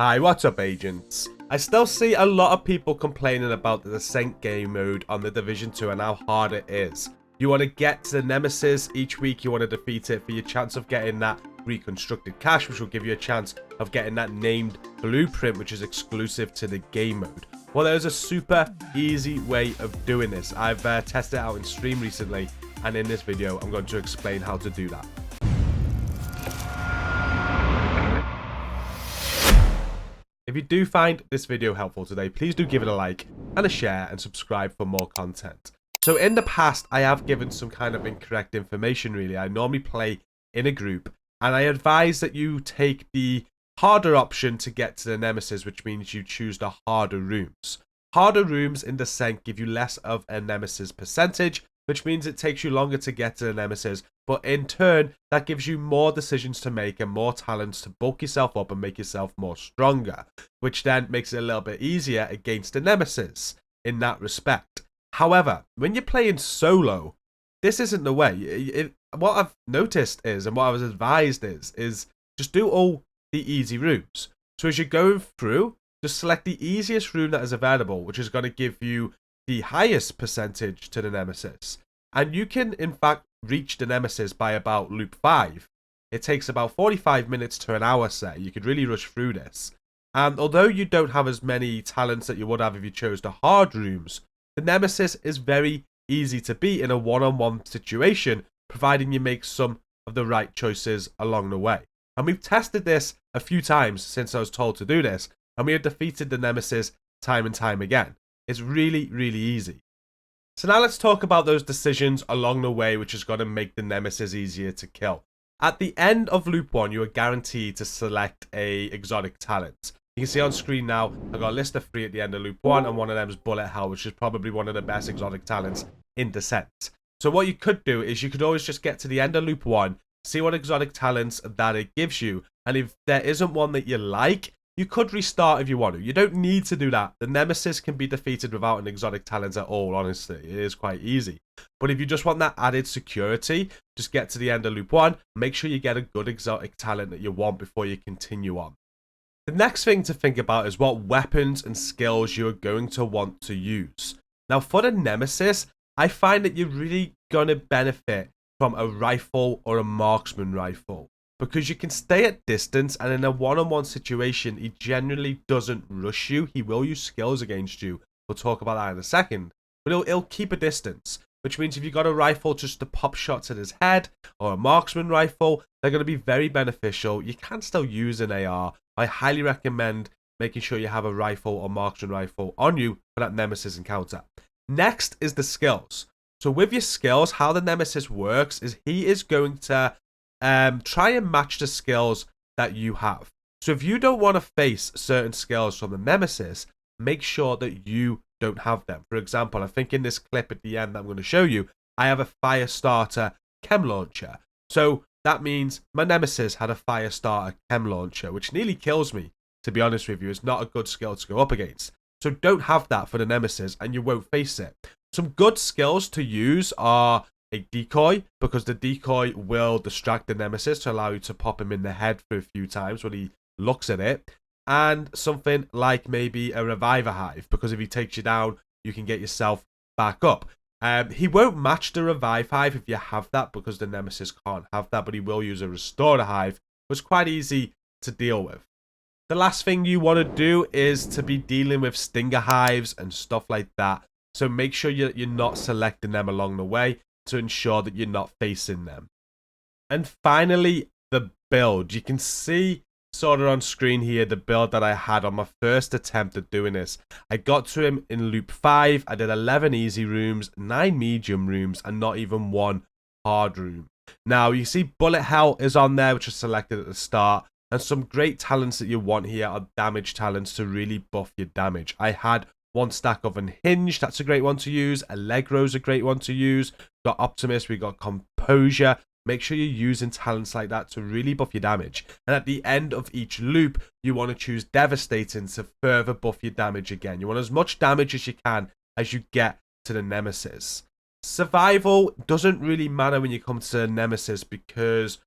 Hi, what's up, agents? I still see a lot of people complaining about the Descent game mode on the Division 2 and how hard it is. You want to get to the Nemesis each week, you want to defeat it for your chance of getting that reconstructed cache, which will give you a chance of getting that named blueprint, which is exclusive to the game mode. Well, there's a super easy way of doing this. I've tested it out in stream recently, and in this video, I'm going to explain how to do that. If you do find this video helpful today, please do give it a like and a share and subscribe for more content. So in the past, I have given some kind of incorrect information, really. I normally play in a group, and I advise that you take the harder option to get to the Nemesis, which means you choose the harder rooms. Harder rooms in Descent give you less of a Nemesis percentage, which means it takes you longer to get to the Nemesis, but in turn, that gives you more decisions to make and more talents to bulk yourself up and make yourself more stronger, which then makes it a little bit easier against the Nemesis in that respect. However, when you're playing solo, this isn't the way. What I've noticed is, and what I was advised is just do all the easy rooms. So as you're going through, just select the easiest room that is available, which is going to give you the highest percentage to the Nemesis. And you can, in fact, reach the Nemesis by about loop 5. It takes about 45 minutes to an hour, say. You could really rush through this. And although you don't have as many talents that you would have if you chose the hard rooms, the Nemesis is very easy to beat in a one-on-one situation, providing you make some of the right choices along the way. And we've tested this a few times since I was told to do this, and we have defeated the Nemesis time and time again. It's really, really easy. So now let's talk about those decisions along the way, which is going to make the Nemesis easier to kill. At the end of loop 1, you are guaranteed to select a exotic talent. You can see on screen now, I've got a list of 3 at the end of loop 1, and one of them is Bullet Hell, which is probably one of the best exotic talents in Descent. So what you could do is you could always just get to the end of loop 1, see what exotic talents that it gives you, and if there isn't one that you like, you could restart if you want to. You don't need to do that. The Nemesis can be defeated without an exotic talent at all, honestly. It is quite easy. But if you just want that added security, just get to the end of loop 1, make sure you get a good exotic talent that you want before you continue on. The next thing to think about is what weapons and skills you are going to want to use. Now for the Nemesis, I find that you're really going to benefit from a rifle or a marksman rifle, because you can stay at distance, and in a one-on-one situation, he generally doesn't rush you. He will use skills against you. We'll talk about that in a second. But he'll keep a distance, which means if you've got a rifle just to pop shots at his head, or a marksman rifle, they're going to be very beneficial. You can still use an AR. I highly recommend making sure you have a rifle or marksman rifle on you for that Nemesis encounter. Next is the skills. So with your skills, how the Nemesis works is he is going to try and match the skills that you have. So if you don't want to face certain skills from the Nemesis, make sure that you don't have them. For example, I think in this clip at the end that I'm going to show you, I have a fire starter chem launcher. So that means my Nemesis had a fire starter chem launcher, which nearly kills me, to be honest with you. It's not a good skill to go up against. So don't have that for the Nemesis and you won't face it. Some good skills to use are a decoy, because the decoy will distract the Nemesis to allow you to pop him in the head for a few times when he looks at it. And something like maybe a reviver hive, because if he takes you down, you can get yourself back up. He won't match the revive hive if you have that, because the Nemesis can't have that, but he will use a restorer hive, which is quite easy to deal with. The last thing you want to do is to be dealing with stinger hives and stuff like that. So make sure you're not selecting them along the way to ensure that you're not facing them. And finally, the build. You can see sort of on screen here the build that I had on my first attempt at doing this. I got to him in loop 5. I did 11 easy rooms, 9 medium rooms, and not even 1 hard room. Now you see Bullet Hell is on there, which is selected at the start, and some great talents that you want here are damage talents to really buff your damage. I had 1 stack of Unhinged, that's a great one to use. Allegro's a great one to use. We've got Optimist, we got Composure. Make sure you're using talents like that to really buff your damage. And at the end of each loop, you want to choose Devastating to further buff your damage again. You want as much damage as you can as you get to the Nemesis. Survival doesn't really matter when you come to the Nemesis, because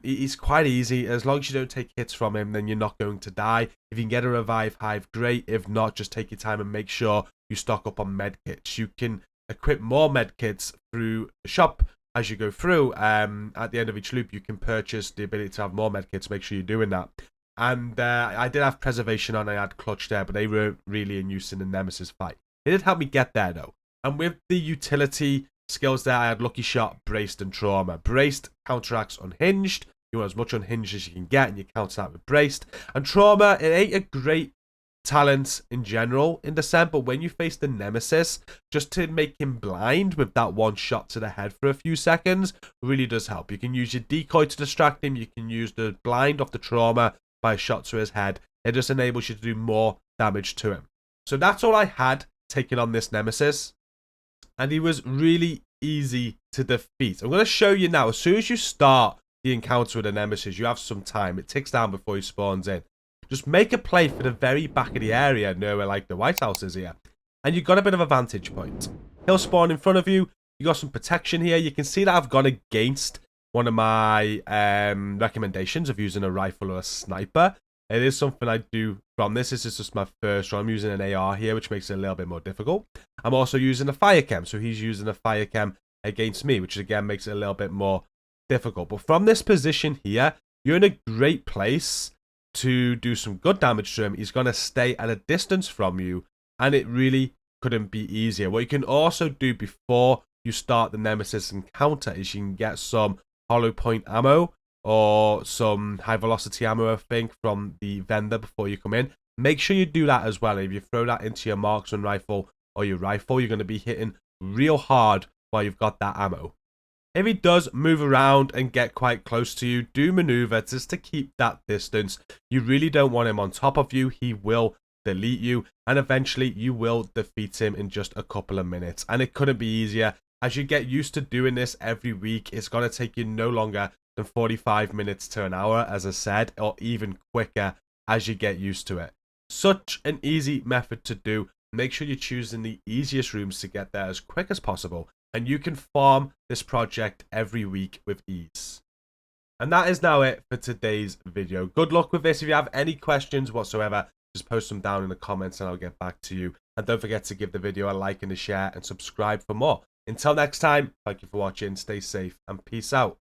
He's quite easy. As long as you don't take hits from him, then you're not going to die. If you can get a revive hive, great. If not, just take your time and make sure you stock up on medkits. You can equip more medkits through the shop as you go through. At the end of each loop, you can purchase the ability to have more medkits. Make sure you're doing that. And I did have preservation on. I had clutch there, but they weren't really in use in the Nemesis fight. It did help me get there though. And with the utility skills there, I had Lucky Shot, Braced, and Trauma. Braced counteracts Unhinged. You want as much Unhinged as you can get, and you counter that with Braced. And Trauma, it ain't a great talent in general in Descent, but when you face the Nemesis, just to make him blind with that one shot to the head for a few seconds, really does help. You can use your decoy to distract him. You can use the blind off the Trauma by a shot to his head. It just enables you to do more damage to him. So that's all I had taking on this Nemesis. And he was really easy to defeat. I'm going to show you now. As soon as you start the encounter with a Nemesis, you have some time. It ticks down before he spawns in. Just make a play for the very back of the area, near where like the White House is here. And you've got a bit of a vantage point. He'll spawn in front of you. You got some protection here. You can see that I've gone against one of my recommendations of using a rifle or a sniper. It is something I do from this. This is just my first run. I'm using an AR here, which makes it a little bit more difficult. I'm also using a fire chem, so he's using a fire chem against me, which again makes it a little bit more difficult. But from this position here, you're in a great place to do some good damage to him. He's going to stay at a distance from you, and it really couldn't be easier. What you can also do before you start the Nemesis encounter is you can get some hollow point ammo or some high velocity ammo, I think, from the vendor before you come in. Make sure you do that as well. If you throw that into your marksman rifle or your rifle, you're going to be hitting real hard while you've got that ammo. If he does move around and get quite close to you, do maneuver just to keep that distance. You really don't want him on top of you. He will delete you, and eventually you will defeat him in just a couple of minutes. And it couldn't be easier. As you get used to doing this every week, it's going to take you no longer than 45 minutes to an hour, as I said, or even quicker as you get used to it. Such an easy method to do. Make sure you're choosing the easiest rooms to get there as quick as possible, and you can farm this project every week with ease. And that is now it for today's video. Good luck with this. If you have any questions whatsoever, just post them down in the comments and I'll get back to you. And don't forget to give the video a like and a share and subscribe for more. Until next time, thank you for watching, stay safe, and peace out.